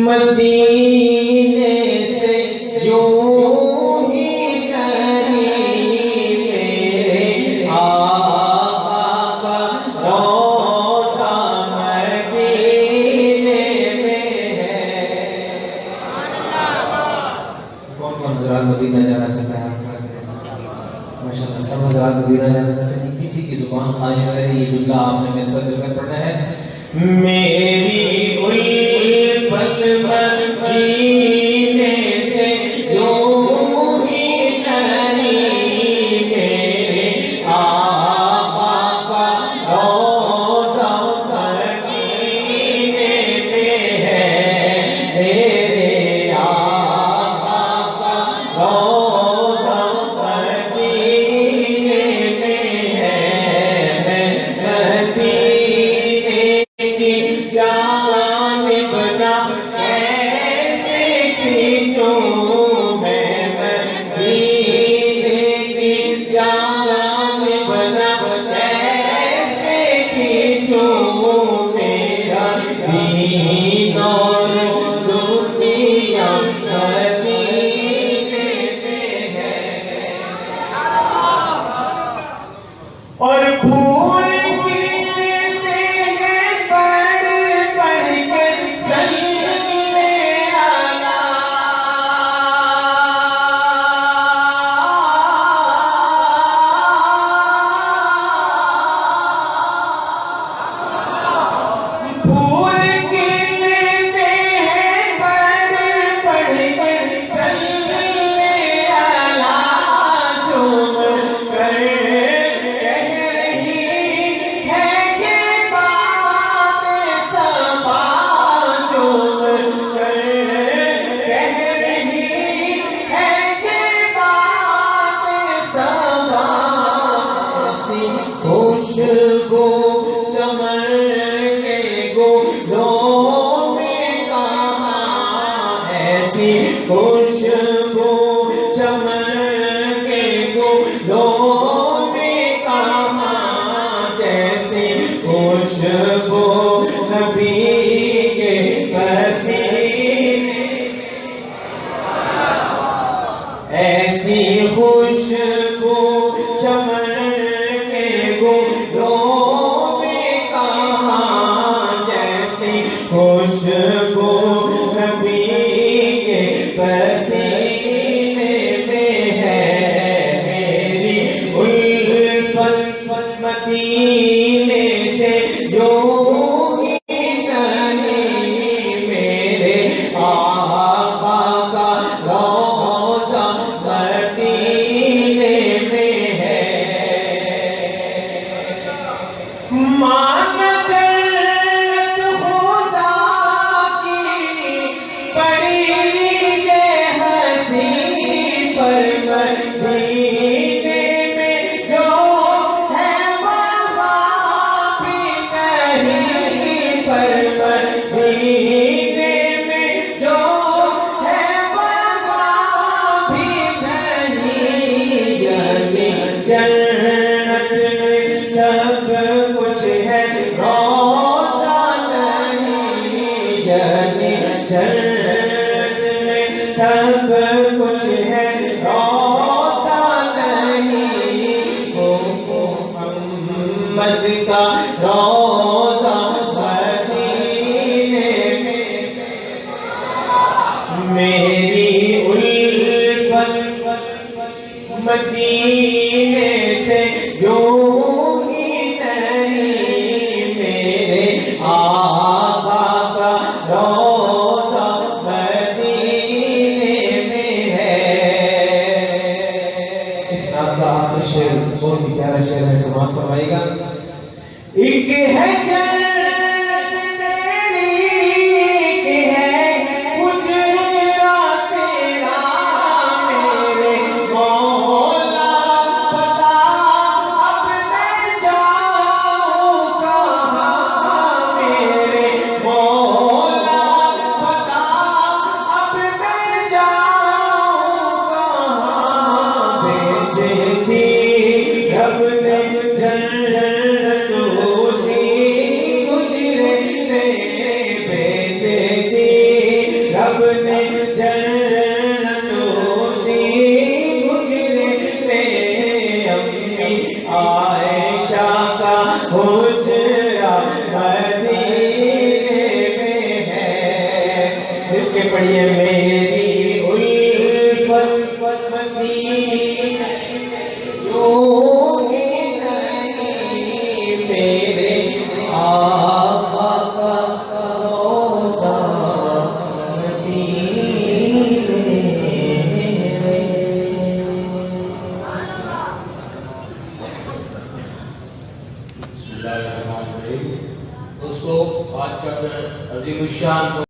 मदीने से यूं ही नहीं मेरे आका का रोज़ा मदीने में है। कौन कौन हज़रात मदीना जाना चाहता है? माशाअल्लाह सब हज़रात मदीना जाना चाहते हैं। किसी की जुबान खाली में रही ये जुमला आपने मेरे साथ मिलकर पढ़ना है। मेरी उल्फत मदीने से यूं ही नहीं मेरे आका का रोज़ा मदीने में है। मेरे आका का रोज़ा मदीने में है। मैं मदीने की जानिब ना कैसे खींचूं, मैं मदीने की जानिब ना कैसे खींचूं। मेरा दीन और दुनिया मदीने में है। और फूल खिलते हैं बढ़ बढ़ के सल्ले आला। फूल खिलते हैं बढ़ बढ़ के सल्ले आला। चूम कर कह रही है ये बात सफा। चूम कर कह रही है ये बात सफा। सी खुशबू चमन के गुलों में कहाँ, ऐसी खुशबू चमन के गुलों में कहाँ। जैसी खुशबू नबी के पसीने, ऐसी खुशबू चमन के गुलों में कहाँ। जैसी खुशबू नबी के पसीने में है। मेरी उल्फत मदीने से यूं ही नहीं मेरे आका का रोज़ा मदीने में है। मान जन्नत खुदा की बड़ी ये हंसी, पर मदीने में जो है वहाँ भी नहीं। पर मदीने में जो है वहाँ भी नहीं। यानी जन्नत में सब कुछ है, रोज़ा नहीं। यानी जन्नत में सब कुछ है, रोज़ा नहीं। वो मोहम्मद का रोज़ा मदीने में। मेरी उल्फत मदीने से यूं ही नहीं मेरे आका का रोज़ा मदीने में है। इस नाम का आखिरी शेर बहुत ही प्यारा शेर है, समाप्त फरमाइएगा। एक आयशा का हुजरा मदीने में है। मिलके पढ़िए